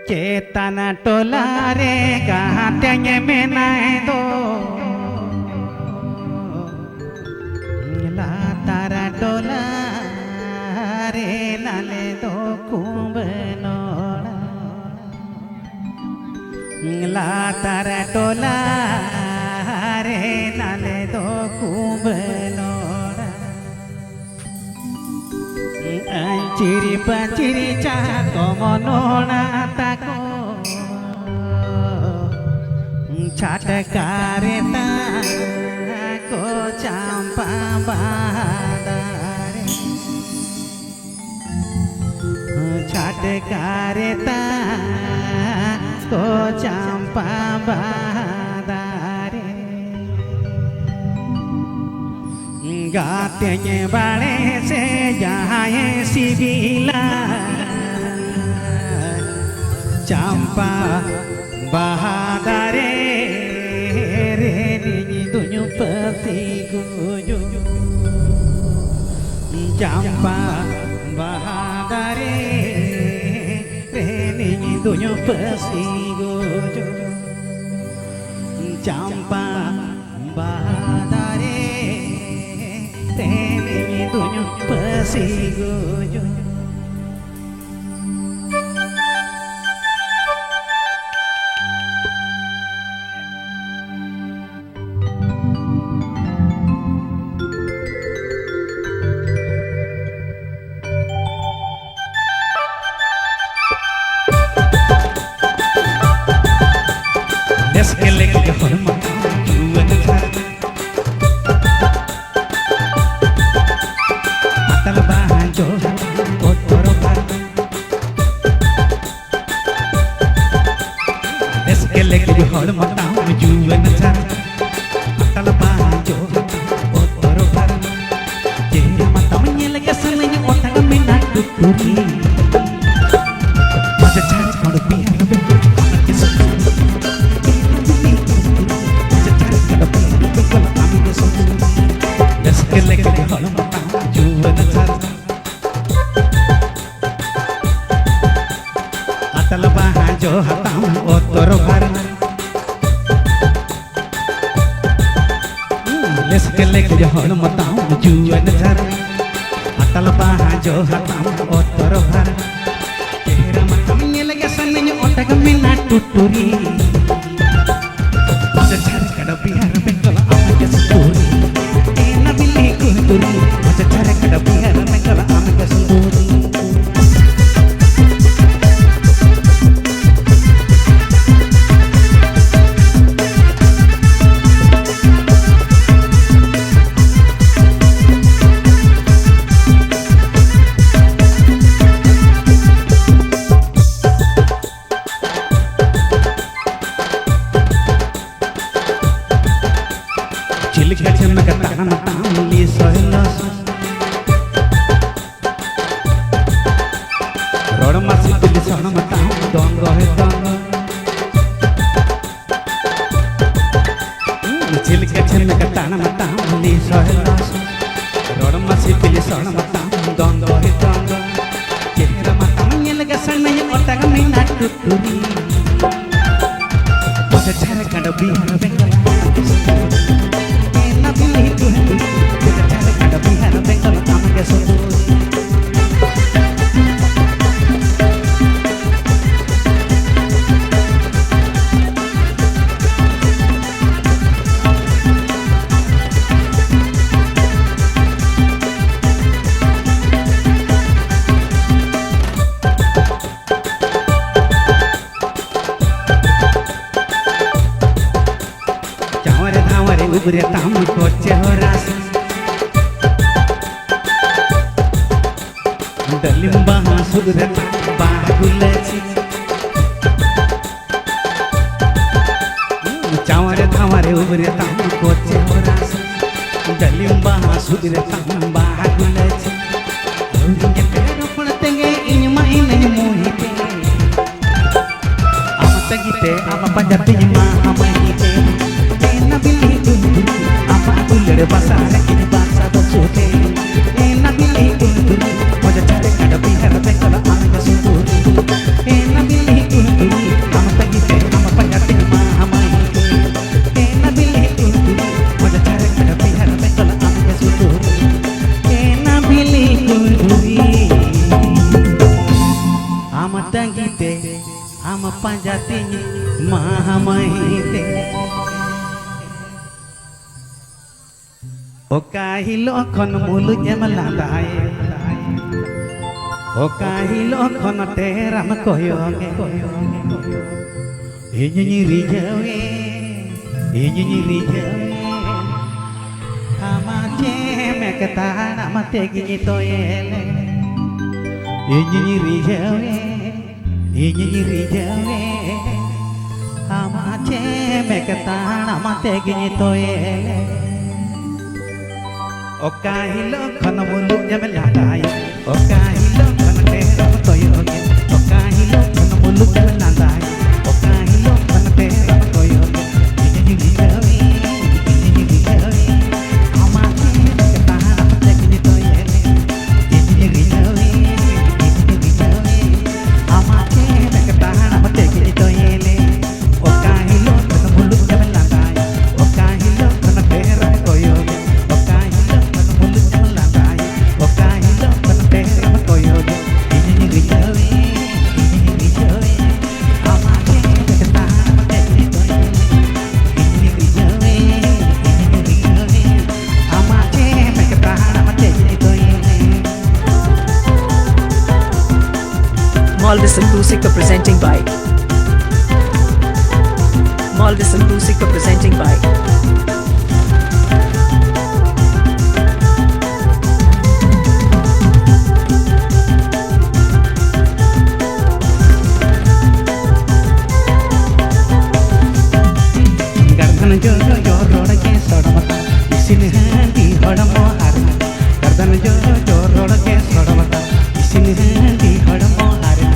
चेतना टोला रे गाते में नाए दो ला तारा टोला रे नाले दो कुंभनोड़ा ला तारा टोला रे नाले दो कुंभनोड़ा अंचिरी पंचिरी चाको मनोड़ा ताको छाटकारे ताको चंपा बादारे छाटकारे ताको चंपा बादारे गाते बाड़े से जाए सिबिला चंपा बहादरे रे नी दुनु पति गुजु चंपा बहादरे रे नी दुनु पति गुजु चंपा बहादरे रे नी दुनु पति गुजु के लेके फरमा जुवन था अतल बांजो कोतरो पर के लेके फरमा जुवन था अतल बांजो कोतरो पर जेरा मत में लगे सने ओटग में ना टुटुरी मजा चार कोड पिया अतल बांजो हताम ओतर भर लेसके लेके जहन मताम जुवन झर अतल बांजो हताम ओतर भर तेरा मतम ये लगे सने ओटग में ना टुटुरी मजा झर कड़ बिहार बेंगल आम के संतूरी ए ना बिल्ली कुंतुरी मजा झर कड़ बिहार बेंगल आम के संतूरी चिलका चमक तान तामली सहलस रोड मासी दिल सन मताम दंग है दंग चिलका चमक तान तामली सहलस रोड मासी दिल सन मताम दंग है दंग चेहरा मताम ये लगे सने ओटग में ना टुटुरी मजा झर कड़ बिहार बेंगल उबरे ताम कोचे हो रास दलिम्बा सुगरे बागुलची चावरे धावरे उबरे ताम कोचे हो रास दलिम्बा सुगरे ताम बागुलची उनके पेरो पड़तेंगे इन माइने मोहिते आम तगीते आम पंजाबी मां हमहीते ना बिल्ली apa ular basah kini basah bersute na billi manja cari kada bihar bekala anga suturi na billi am panjatinya mahamahite okahilo kon mulut emelandai okahilo kon teram koyoge inyi rijawe amache meketana mategi toyele inyi rijawe amache meketana mategi toyele okahilo kon mulut emelandai okahilo kon teram koyoge okahilo kon mulut emelandai okahilo kon teram koyoge Malvis and Lusika presenting by Malvis and Lusika presenting by Gardan jo roda ke sodamata isin handi hodamo harna gardan jo roda ke sodamata isin handi hodamo harna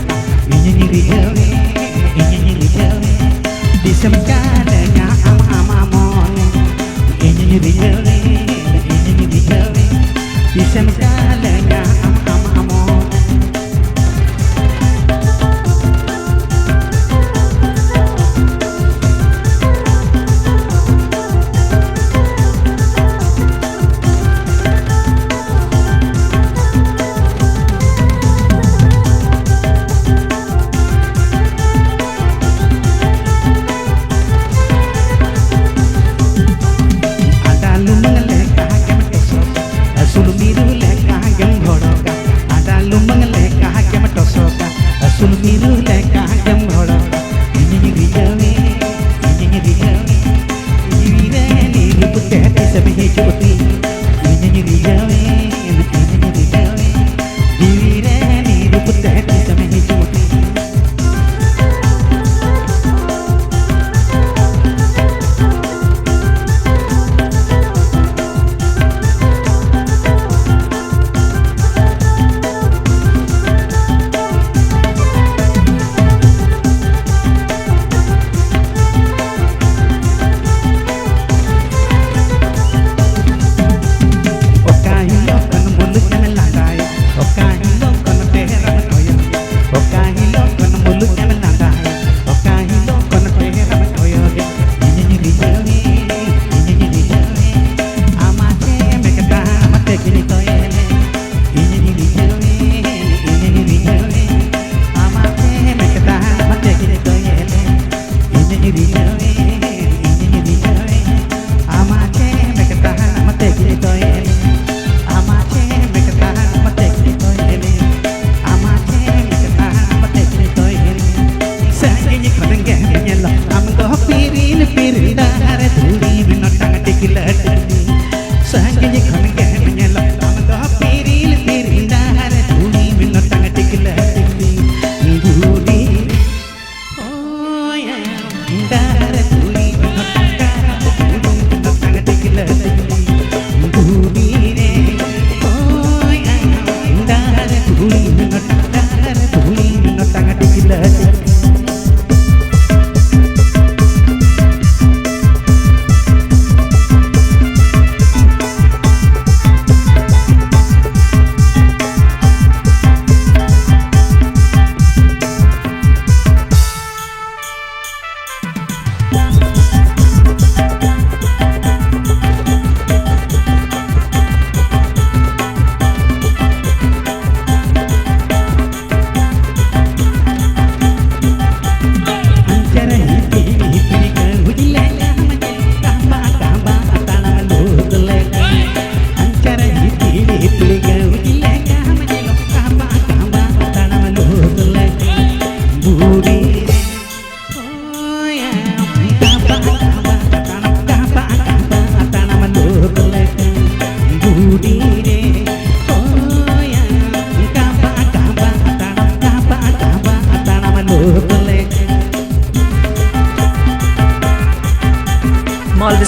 inyi rijawe disem kadanya amamon inyi rijawe disem kadanya amamon Sulu miru lek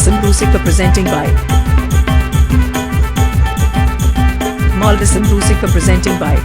Maldison Music presenting by Maldison Music presenting by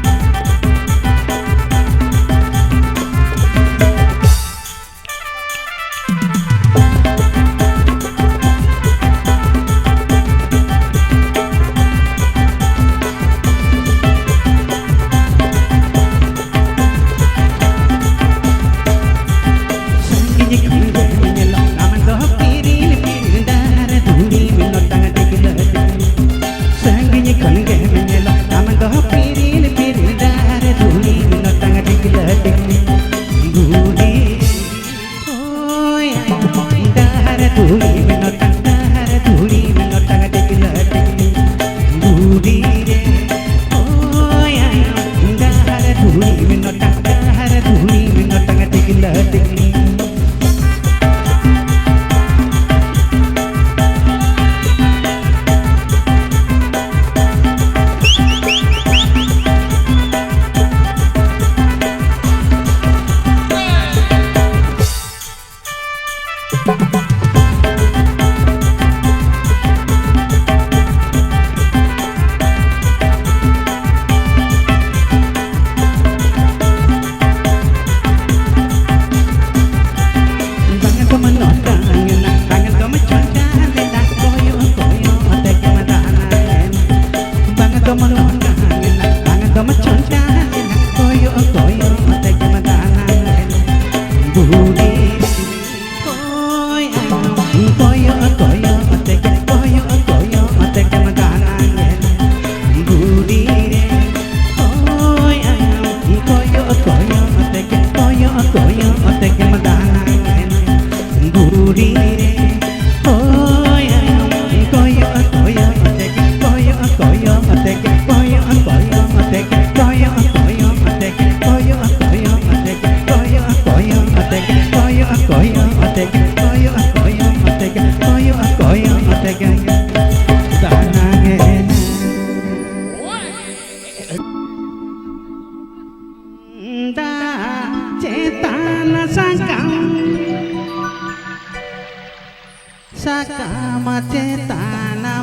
Sakama cetana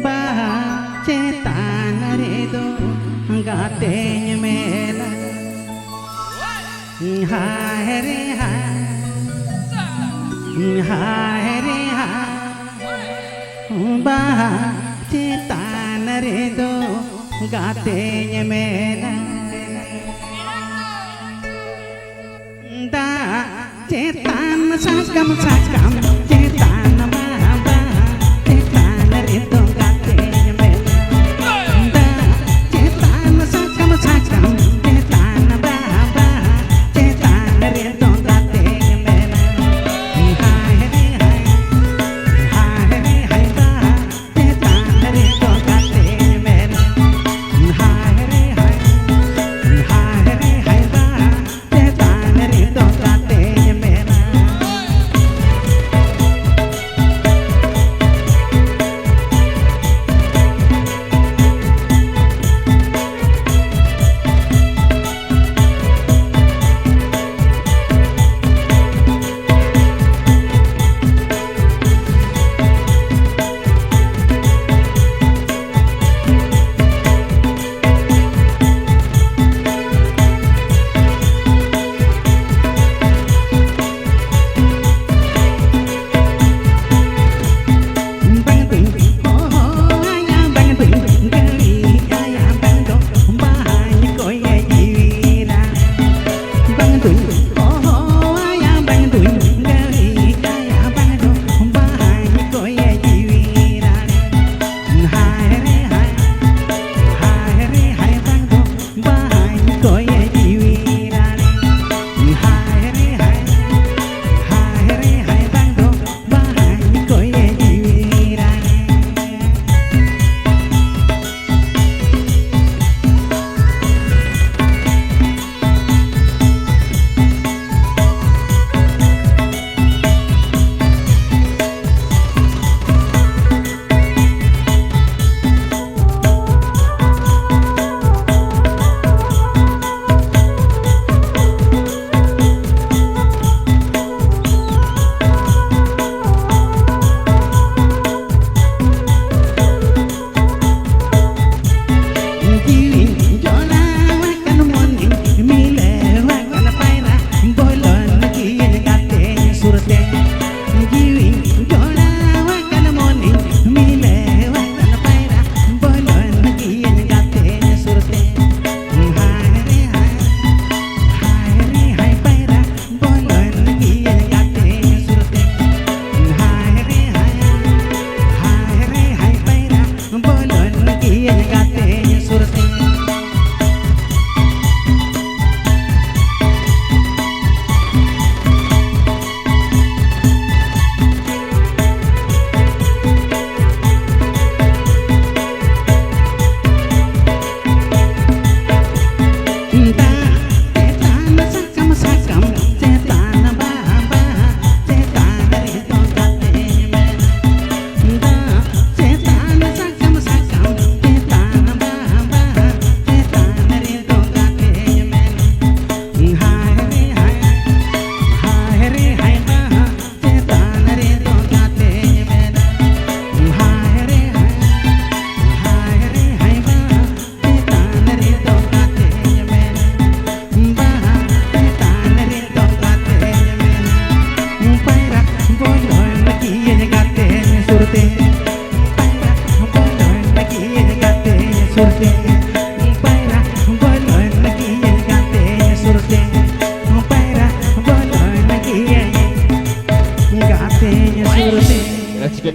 baha cetana redo gate mela hai re hai baha cetana redo gate mela da cetan sakam cetan mahaba cetan redo gate mela da cetan sakam cetan mahaba cetan redo gate mela hai re hai ba cetan redo gate mela hai re hai ba cetan redo gate mela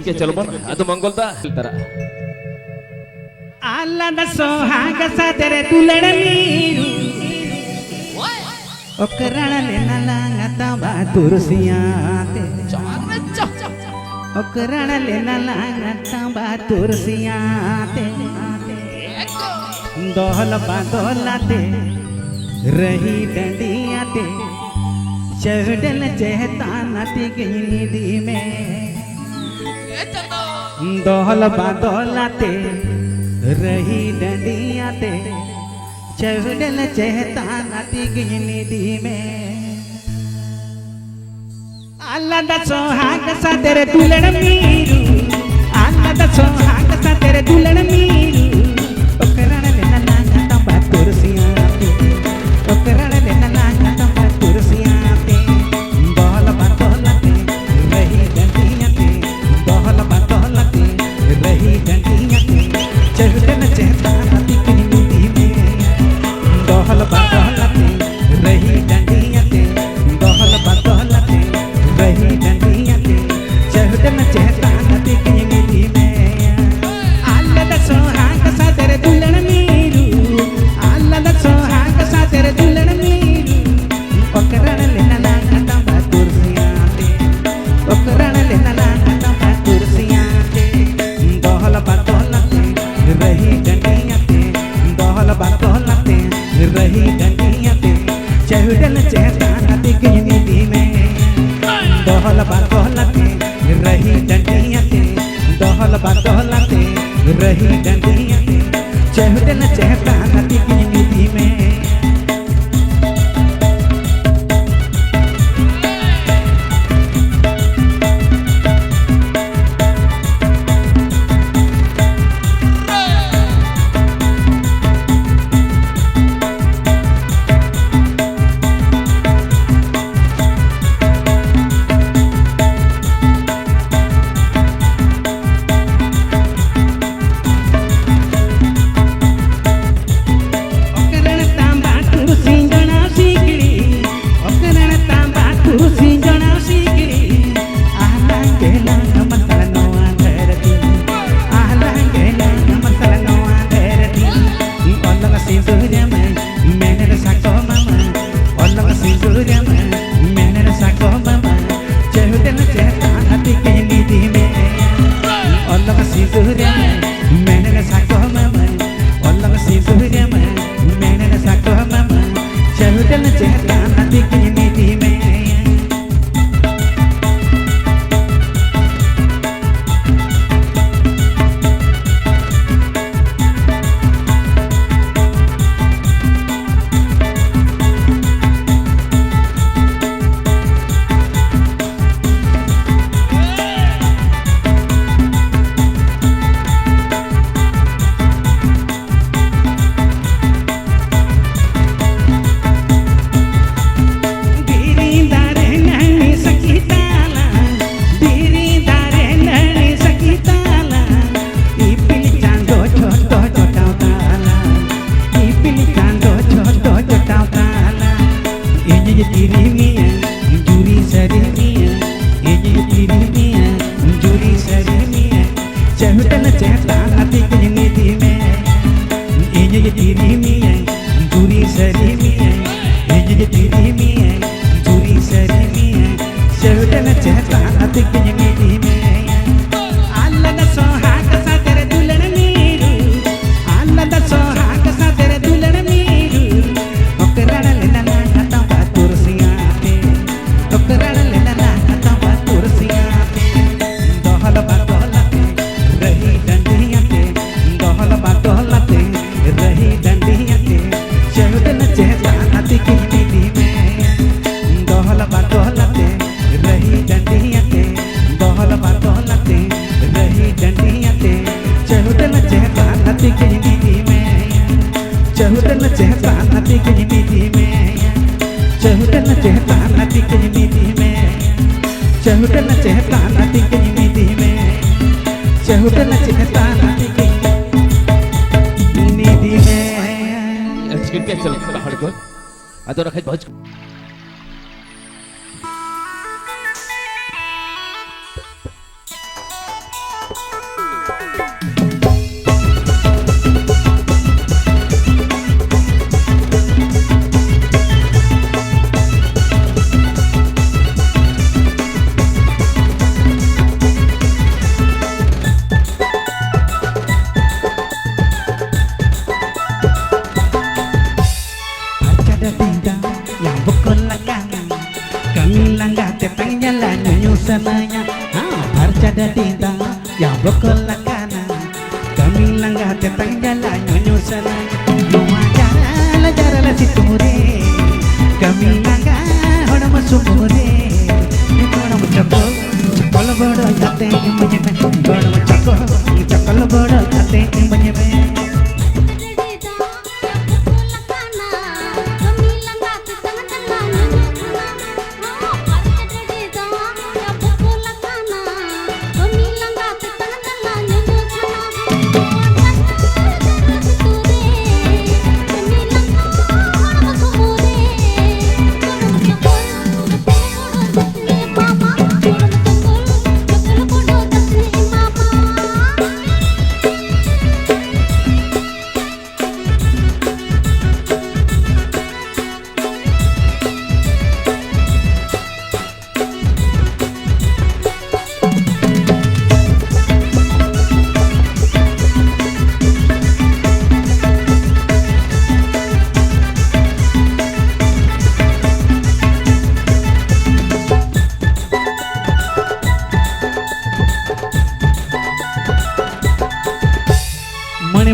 ಸ್ಕಿನ್ಗೆ ಚಲೋ ಮಾಡ ಅದು ಮಂಗೋಲ್ದ ಹೇಳ್ತಾರ ಅಲ್ಲದ ಸೋಹಾಗ ಸಾದರೆ ತುಲಡ ನೀರು ಒಕ್ಕರಣಲೆ ನಲಂಗತ ಬಾತುರುಸಿಯಾತೆ ಒಕ್ಕರಣಲೆ ನಲಂಗತ ಬಾತುರುಸಿಯಾತೆ दोहल बादोलाते रही डंडियाते चढ़ल चहता नती गिनी में दोहल बादोलाते रही डंडियाते चढ़ल चहता नती गिनी में अल्लाह दा सोहाग सा तेरे दुलड़ मीरू अल्लाह दा सोहाग सा तेरे दुलड़ मीरू रही डंडिया चहटन चहटा नदी की निधि में स्किनके चल हड़को अदो रखे भोज Parcada tinta yang pukul lekang, kami langgar tetang jalan nyusananya. Parcada tinta yang pukul lekang, kami langgar tetang jalan nyusananya. Mau jalan situ re, kami langgar orang masuk re. Orang cakol, cakol bodoh kate menyebe. Orang cakol, cakol bodoh kate menyebe.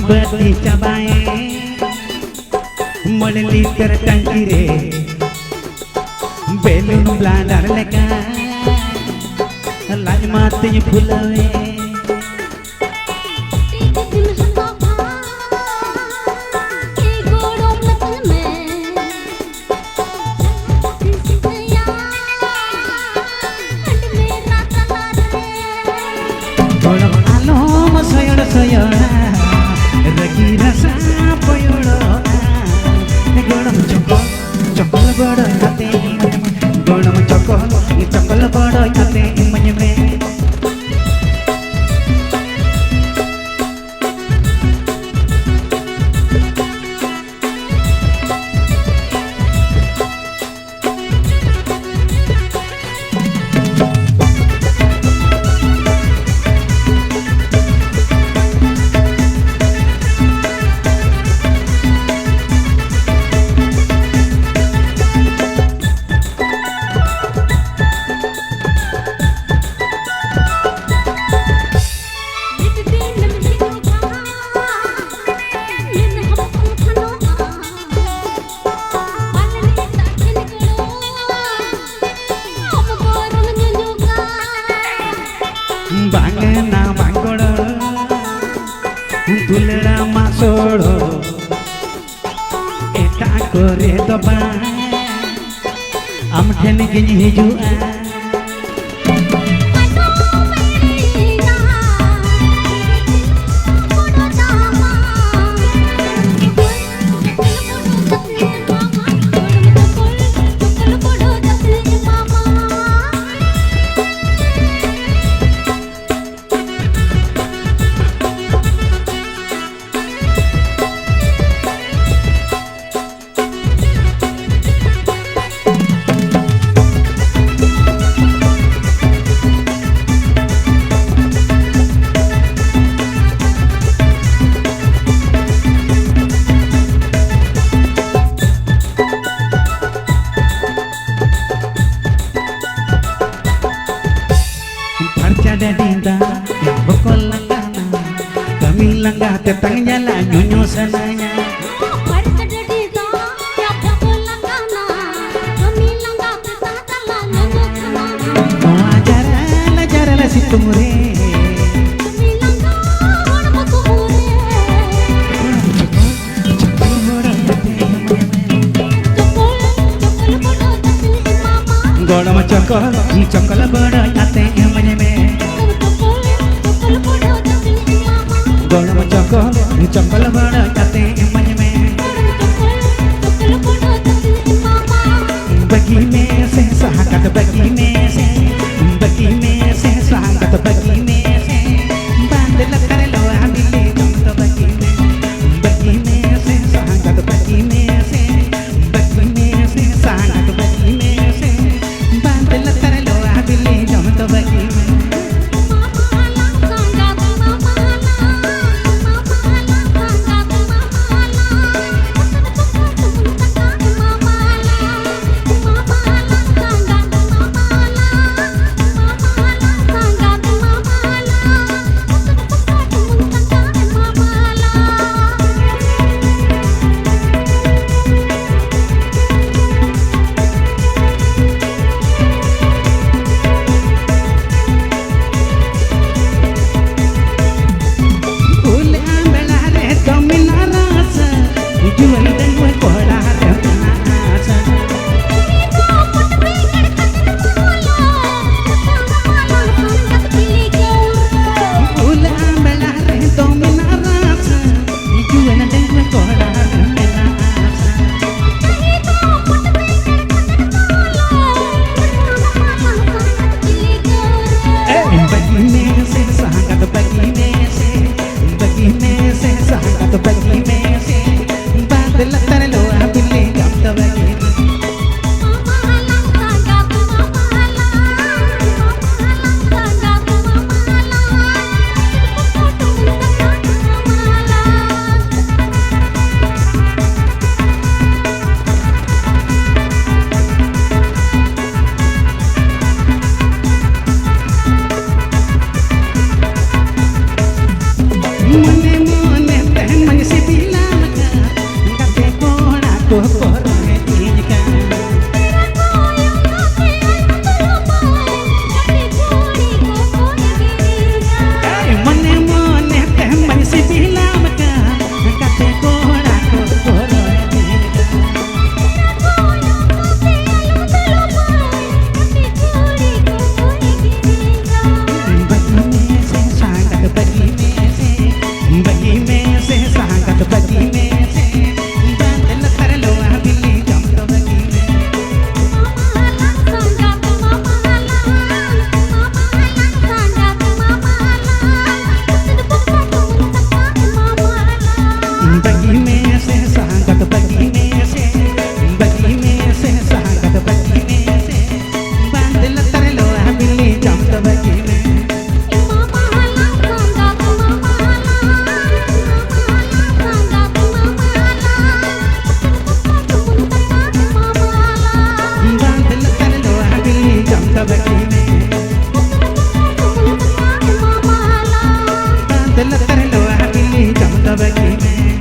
Beti cabai, mole liter tangki re, belun blandar leka, laj mati phulawe. Golong alom soyor soyora. Ragi rasa poyoro, golong cokol, cokol bodoh kate menyebe. Golong cokol, cokol bodoh kate menyebe. Bangena banggodo, tulera masodo, eta kore doba, am thene gini hijua. Parcada tinta yang pukul lekang, kami langgar tetang jalan nyusananya. Parcada tinta yang pukul lekang, kami langgar tetang jalan nyusananya. Mau jalan situ re, Kami langgar orang masuk re. cokol bodoh kate menyebe. Cokol bodoh kate mama. Golong cokol, cokol bodoh kate menyebe. Cokol bodoh kate mama. Golong cokol, cokol bodoh kate menyebe. Cokol bodoh kate mama. Bagi me se sahakat bagi me se, bagi me se sahakat bagi me se. Bandel kare lo abile jom to bagi me se sahakat bagi me se, bagi me se sahakat bagi me se. Bandel kare lo abile jom to bagi me. Mama lang sangat mama lang, mama lang sangat mama lang. दिल तर लो बिल्ली जम दबगी मने मने तहन मन से बिलाम का गते कोना को कोरने तीन का मने मने तहन मन से बिलाम का गते कोना को कोरने तीन का बगी में से सांगत बगी में से दिल तर लो बिल्ली जम दबगी बगी में से सांगत बगी में से बगी में से सांगत बगी में से दिल तर लो बिल्ली जम दबगी दिल तर लो बिल्ली जम दबगी में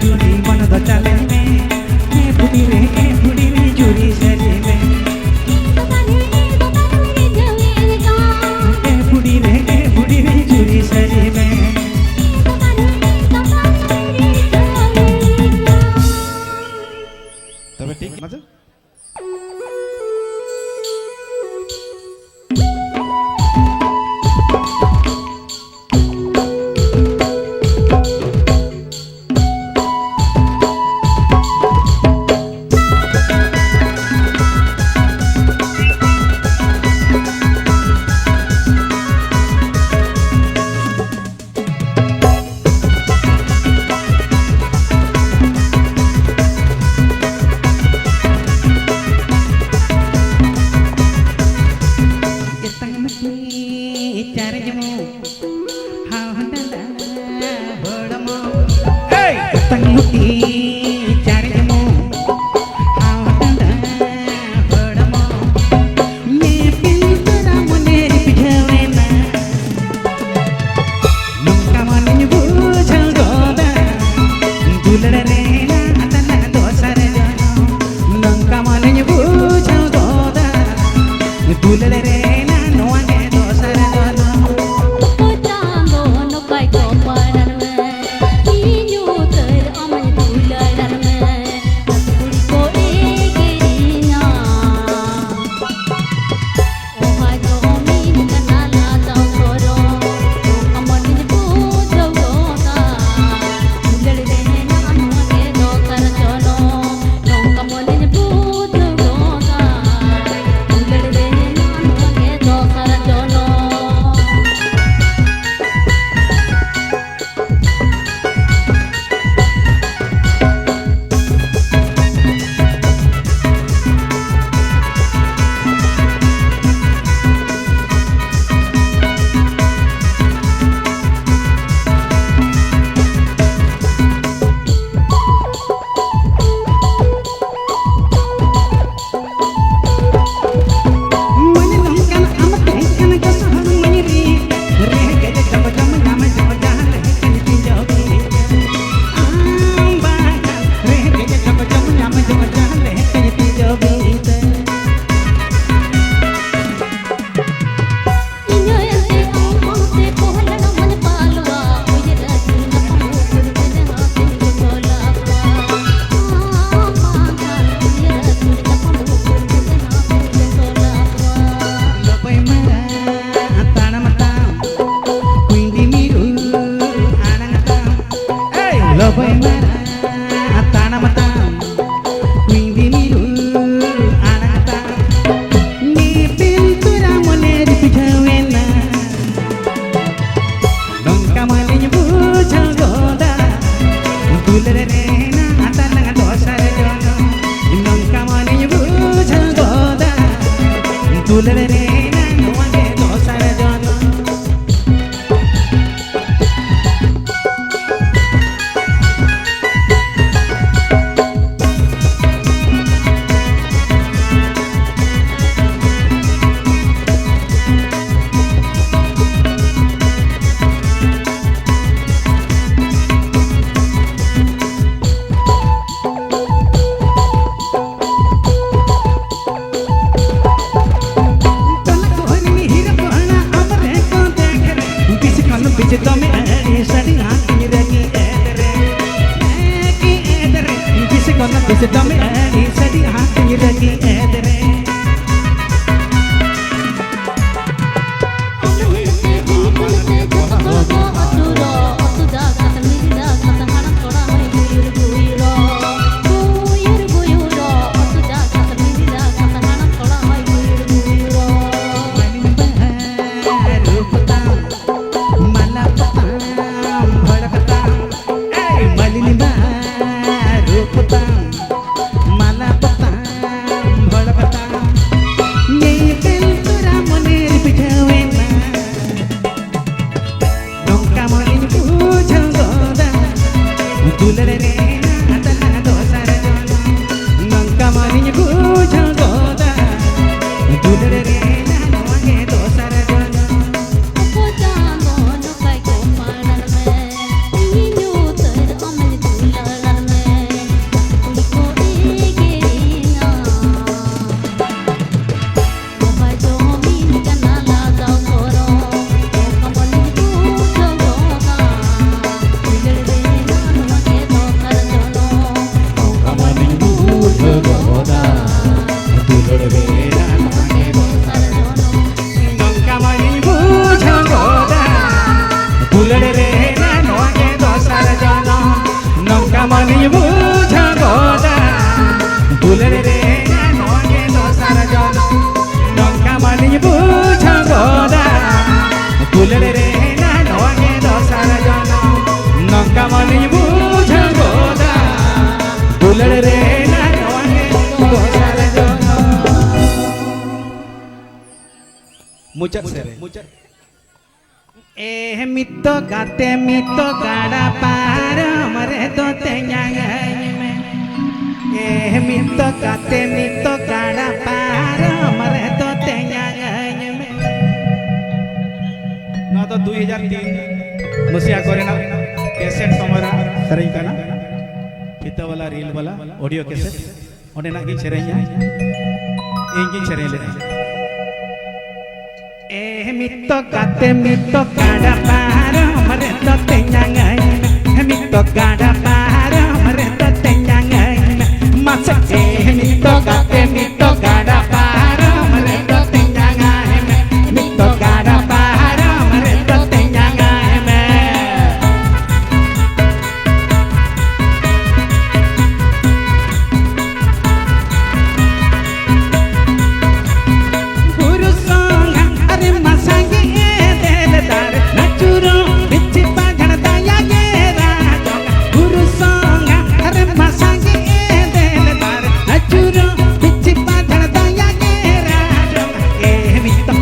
जूरी मन दो चले में ए बुढ़ी रे जुरी सरी में मुचाद सेरे मितो गाड़ा पार मरे तो तेंगांग में मितो गाड़ा पार मरे तो तेंगांग में ना तो 2003 मसिया करेना कैसेट समरा सरें का ना पिता वाला रील वाला ऑडियो कैसेट ओने ना की सेरेंया इंगी सेरें ले मितो गाड़ा पार मरे तो तेंगांग में मितो गाड़ा पार मरे तो तेंगांग में मसक मितो गाड़ा पार मरे तो तेंगांग में मितो गाड़ा पार मरे तो तेंगांग में गुरु संग अरे मसांगे देलदार नचुरो बिच पाजण दया गे राजा गुरु संग अरे मसांगे देलदार नचुरो बिच पाजण दया गे राजा मितो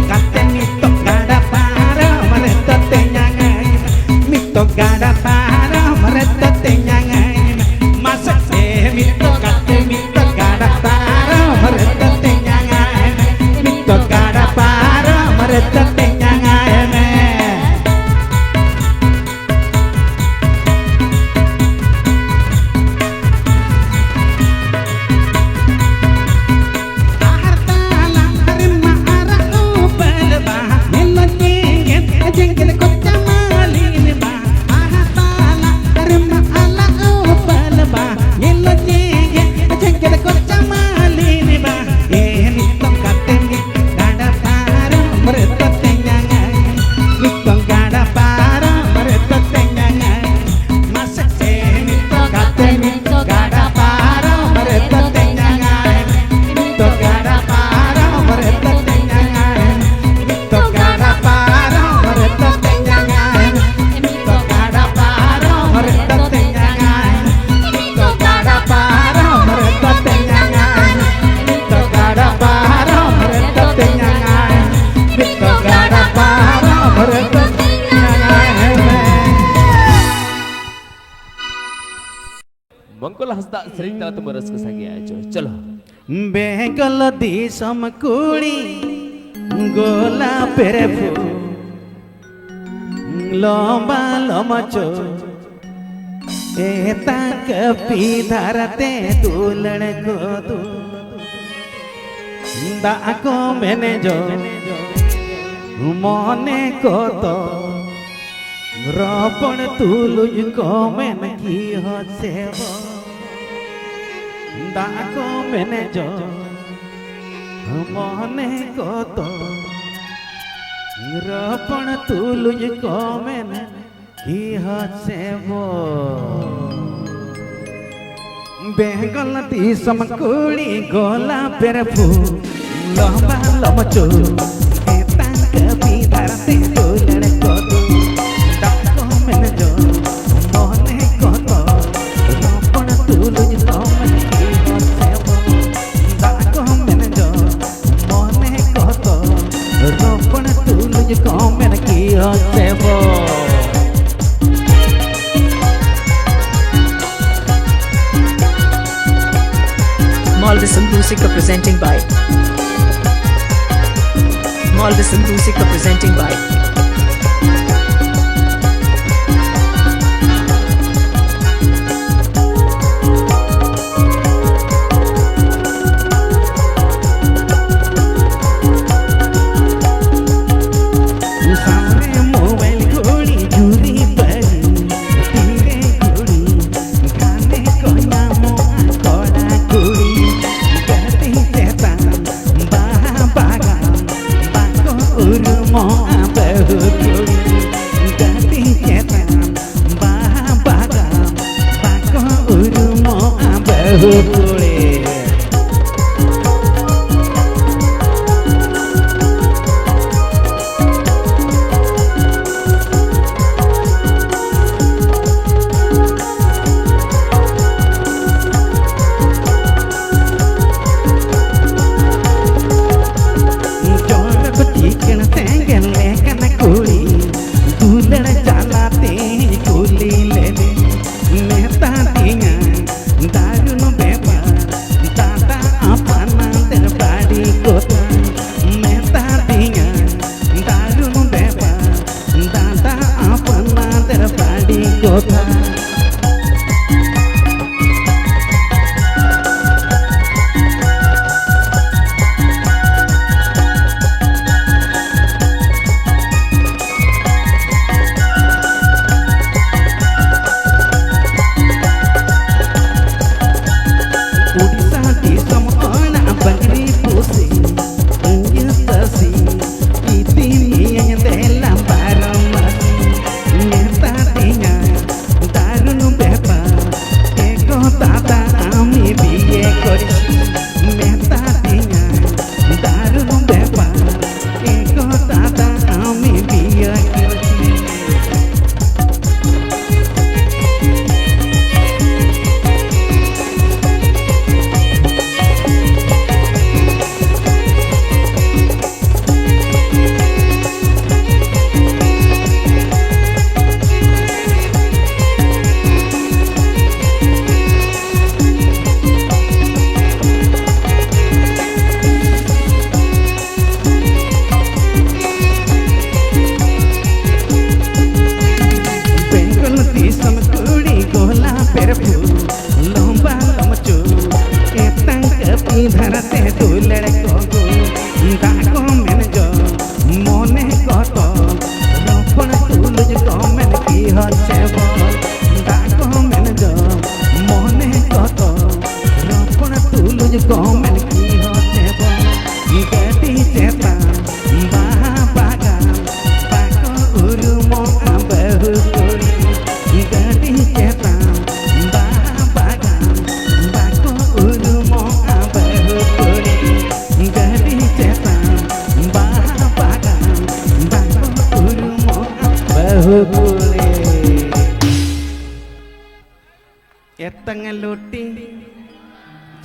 गाड़ा पार मरे तो तेंगांग मितो गाड़ा पार मरे तो तेंगांग मसक मितो गाड़ा पार मरे तो तेंगांग मितो गाड़ा पार मरे तो तेंगांग में Ahartala harma ara upal ba melo jengen jengkel kota malin ba Ahartala harma ala upal ba melo jengen jengkel kota malin ba mitto gada para merta tengangan mitto gada para merta tengangan masak mitto gada para merta tengangan mitto gada para merta tengangan mitto gada para merta tengangan mitto gada para merta tengangan mitto gada para merta tengangan mitto gada para merta tengangan mitto gada para merta tengangan मंगल हंसदा सरिता तुम रस के संगे आए जो चलो बेंगल दिसम कुड़ी गोला पेरे फू लंबा लमचो एता कपी धरते दुलण को तू दा को मैंने जो मने को तो रोपण तुलुज को मैंने की हो सेवा दाको मैंने जो मने को तो रोपण तुलुज को मैंने की हो सेवा बेंगल दिसम कुड़ी गोला पेरे फू लंबा लमचो एता कभी धरते दुलण को तू दाको मैंने जो मने को तो रोपण तुलुज को मैंने की हो सेवा दाको मैंने जो मने को तो रोपण तुलुज को मैंने की हो सेवा Malvision Musica presenting by Malvision Musica presenting by सामने मोबाइल घोड़ी झूरी पड़ी तीरे घोड़ी खाने को नामो कोड़ा घोड़ी गति तेता बाहा बागा बाको उरुमो बहु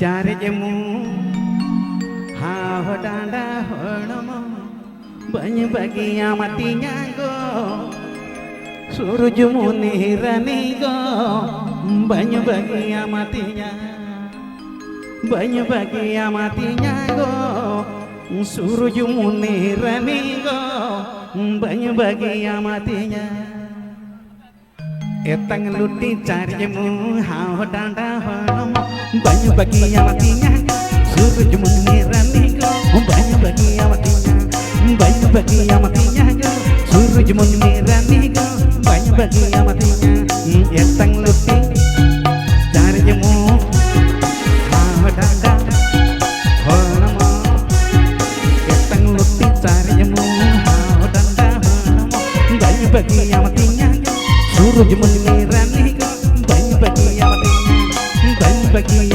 चारे जमू हाँ हो डांडा होड़मो बन बगिया मतिया गो सूरज मुनि रनी गो बन बगिया मतिया गो सूरज मुनि रनी गो बन बगिया मतिया एतंग लुटी चार्य मुँह हाँ डांडा होड़मो बन बगिया मतिया सूरज मुनि रनी गो बन बगिया मतिया गो सूरज मुनि रनी गो बन बगिया मतिया एतंग लुटी चार्य मुँह हाँ डांडा होड़मो एतंग लुटी चार्य मुँह हाँ डांडा होड़मो बन बगिया मतिया सूरज मुनि रनी गो बन बगिया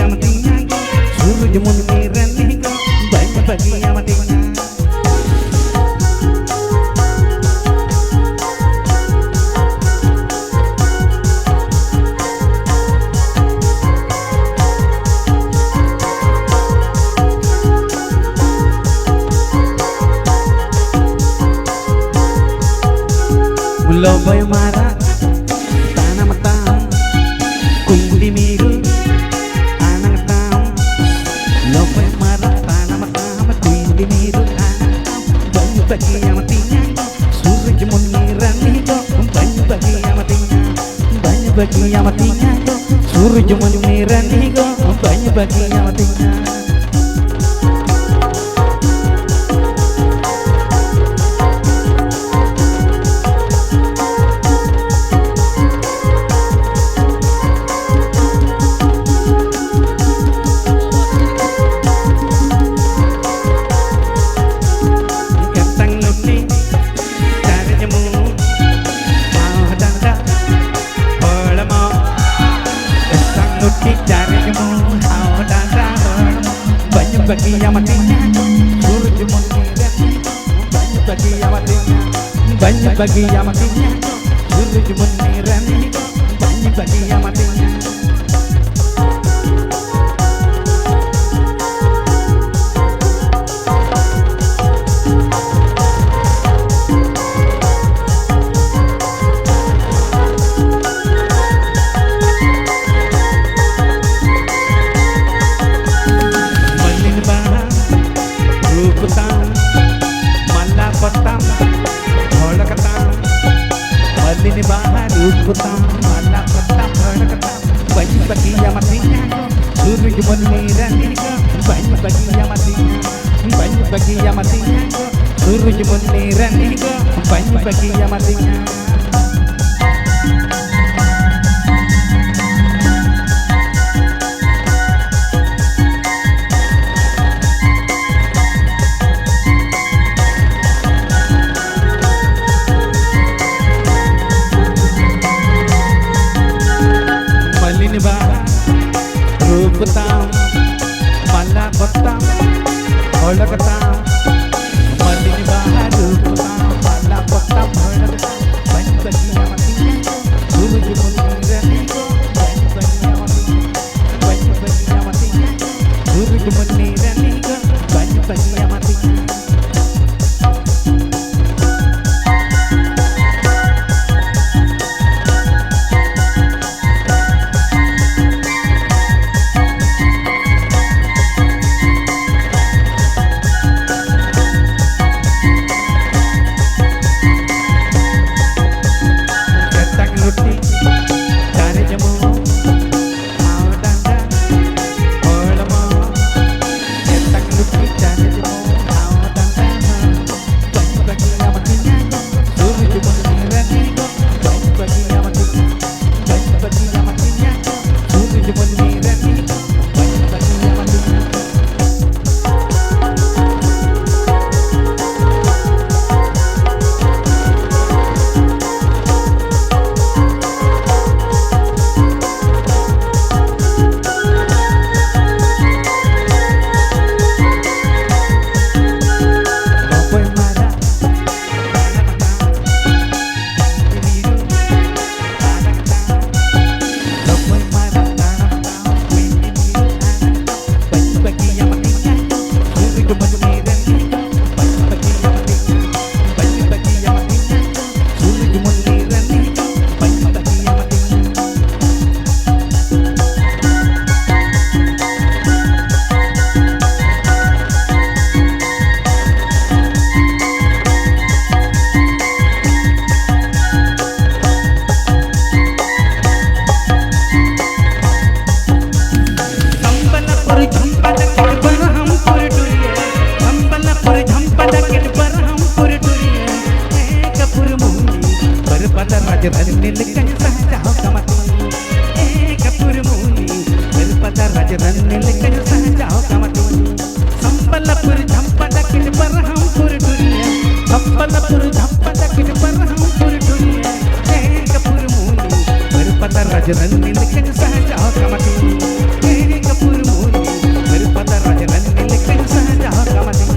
मतिया गो सूरज मुनि रनी गो बन बगिया मतिया Loboy mara tanam tam kundi miru anang tam loboy mara tanam tam kundi miru anang tam banyu bagi amatinya suraj muni rani go banyu bagi amatinya go suraj muni rani go banyu bagi amatinya bagi amatinya suraj muni rani banyu bagi amatinya suraj muni rani banyu bagi amatinya Malini baharu putam malah petam berketam banyu bagi amatinya suraj muni rani go banyu bagi amatinya suraj muni rani go banyu bagi amatinya Ruputam, malah petam, olah ketam. Malini baharu putam, malah petam, olah ketam. Banyu bagi amatinya, suraj muni rani go. Banyu bagi amatinya, suraj muni rani go. Banyu bagi amatinya. राजरन्नी लेकर सहजाओ कमती कपूर मूली तिरुपति राजरन्नी लेकर सहजाओ कमती संबलपुर झंपटकिट पर हम पुर दुनिया संबलपुर झंपटकिट पर हम पुर दुनिया कपूर मूली तिरुपति राजरन्नी लेकर सहजाओ कमती कपूर मूली तिरुपति राजरन्नी लेकर सहजाओ कमती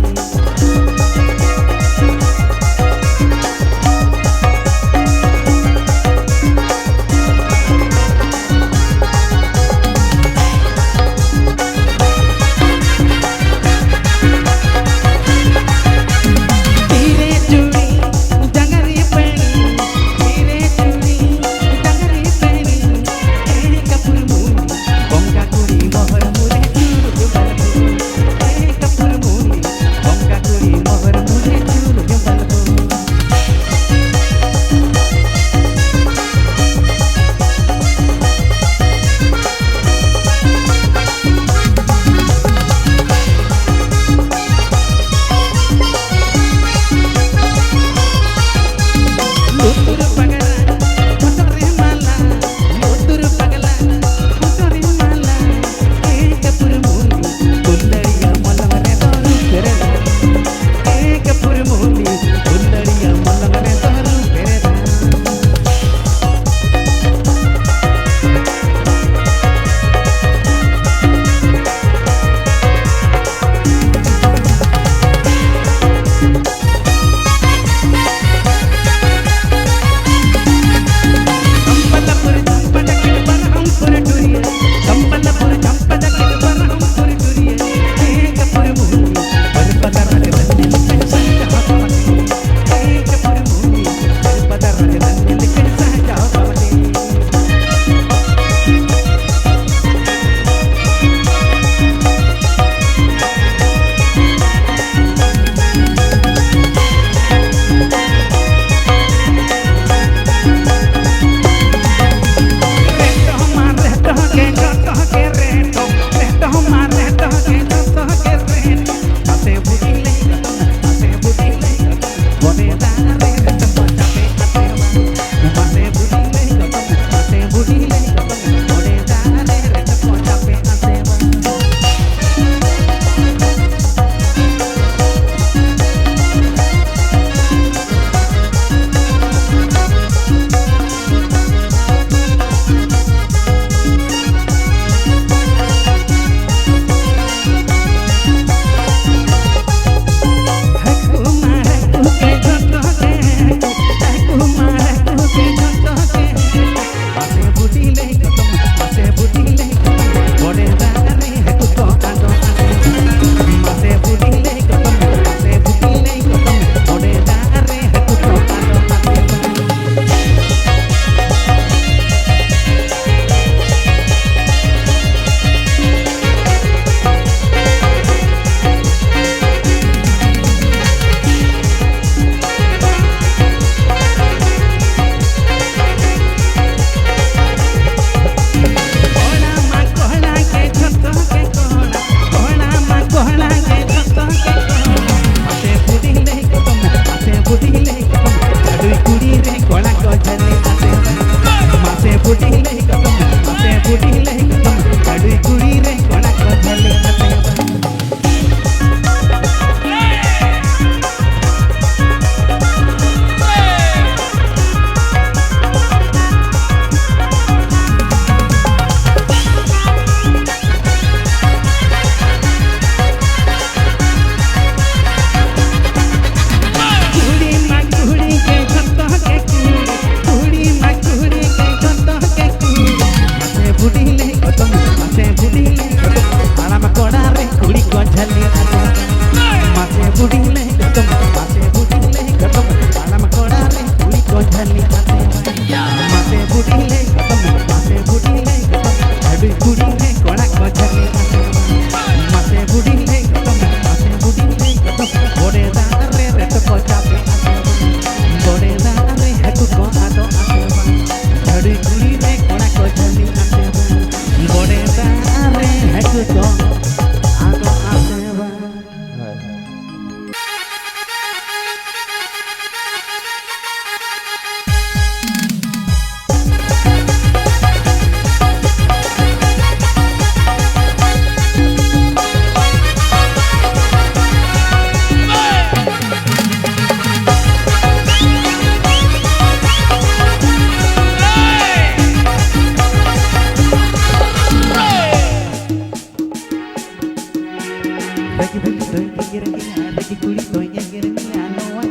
lagi kuli toy eger nawa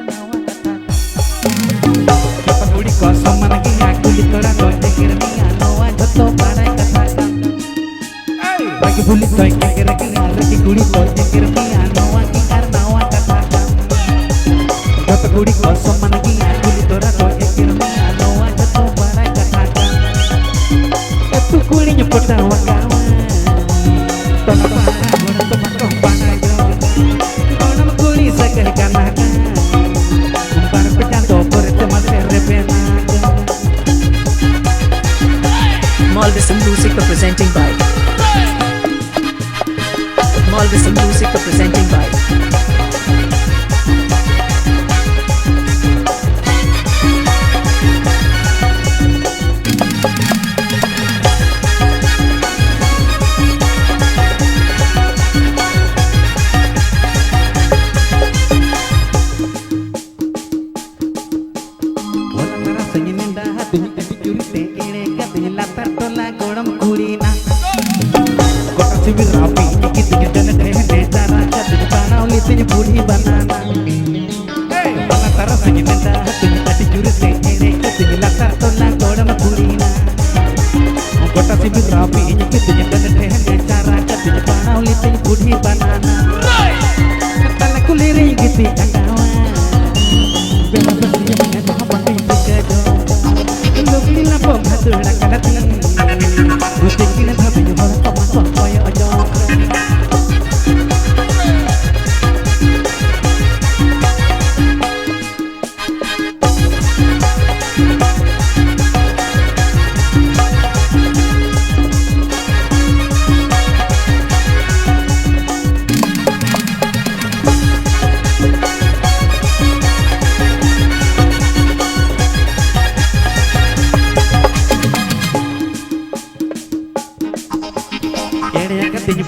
nawa kata kuri kosong lagi kuli tora toy eger nawa joto padai kata lagi kuli toy eger lagi kuli toy eger nawa nawa kata joto kuri kosong lagi kuli tora toy eger nawa joto padai kata tu kuli nyepota wakawa tona para gona toma kompana yo ona kuli sakal kanaka para pecando por este mal se repena Malvism Music representing by Malvism Music representing by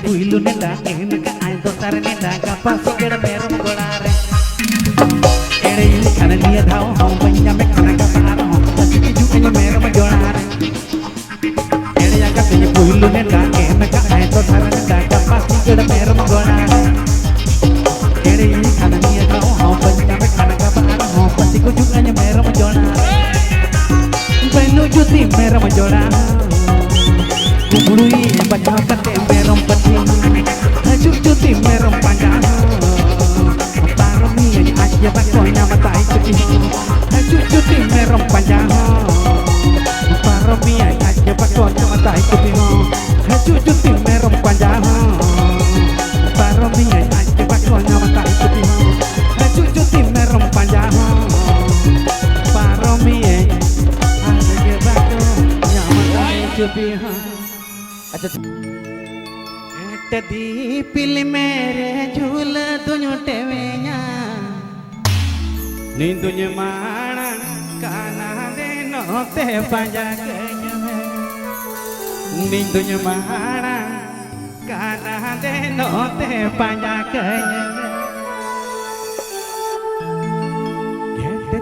puilu nenda enaka aito tare nenda kapasi keda meram golare ere ini kana niya dhao hau banya me kana ka para ho pasi ki jukenya meram golare ere yaka tini puilu nenda enaka aito tare nenda kapasi keda meram golare ere ini kana niya dhao hau banya me kana ka para ho pasi ki jukenya meram golare benu juti meram golare Kumului bajao kate merom pati Hajuk cuti merom panjang Parami aja bakonya matai cuti Hajuk cuti merom panjang Parami aja bakonya matai cuti Hajuk cuti merom panjang Parami aja bakonya matai cuti Hajuk cuti merom panjang Parami aja bakonya matai cuti दीपिल मेरे झूल तुझो टेवेया नी तुझ माणा काना दे नोते पंजा नी तुझ माणा काना दे नोते पंजा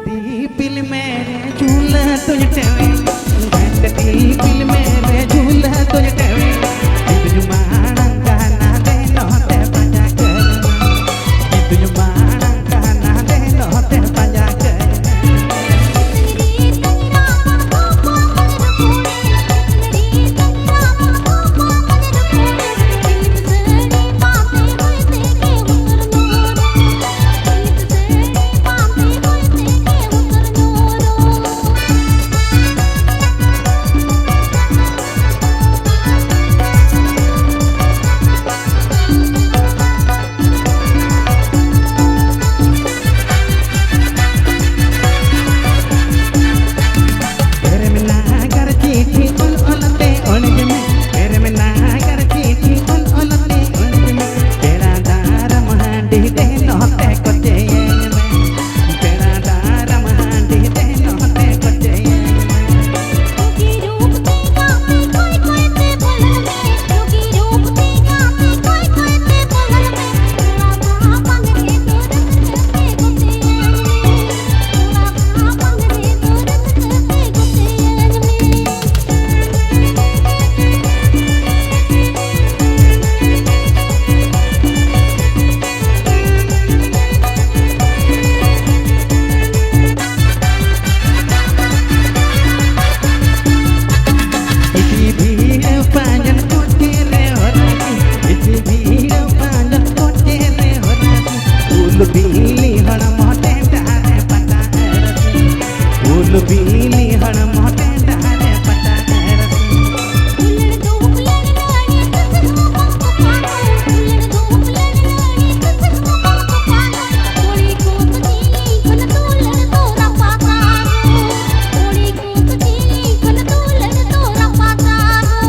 दीपिल मेरे झूल तुझ टेवे दीपिल मेरे झूल तुझ टेवे तुझ माणा काना दे नोते पंजा तुझ माणा काना दे नोते पंजा Ulu bili hana mote dare pata erasi Ulu bili hana mote dare pata erasi उलड़ दो उलड़ रानी कसर हो पंख पाना उलड़ दो उलड़ रानी कसर हो पंख पाना कोड़ी को कचीली कन तो लड़ तो रपा तारो कोड़ी को कचीली कन तो लड़ तो रपा तारो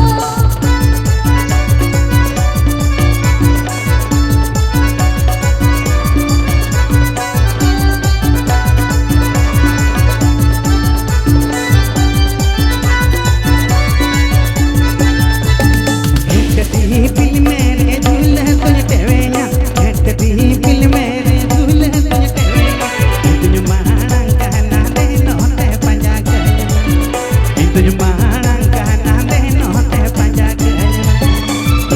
Ekati pil mere dulha tujhe tevenya Ekati pil mere dulha tujhe tevenya Intuju maharang kahna de note panja gaya Intuju maharang kahna de note panja gaya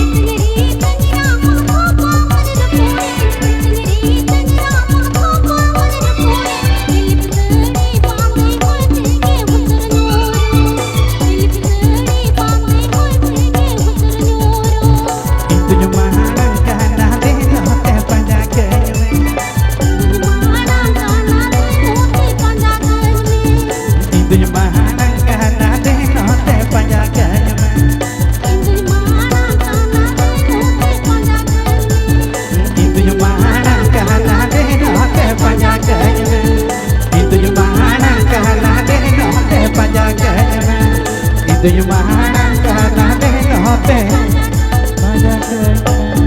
इतनी तंगरा माथो पावन रखोड़े इतनी तंगरा माथो पावन रखोड़े दिल पितड़ी पामे कोई के उतर नोरो दिल पितड़ी पामे कोई के उतर noro Intuju maharang kahna de note panja gaya माना गाना दे मोते पंजा कर में Intuju maharang kahna de note panja gaya Indra माना गाना दे मोते पंजा कर में Intuju maharang kahna de note panja gaya Intuju maharang kahna de note panja gaya Intuju maharang kahna de note panja gaya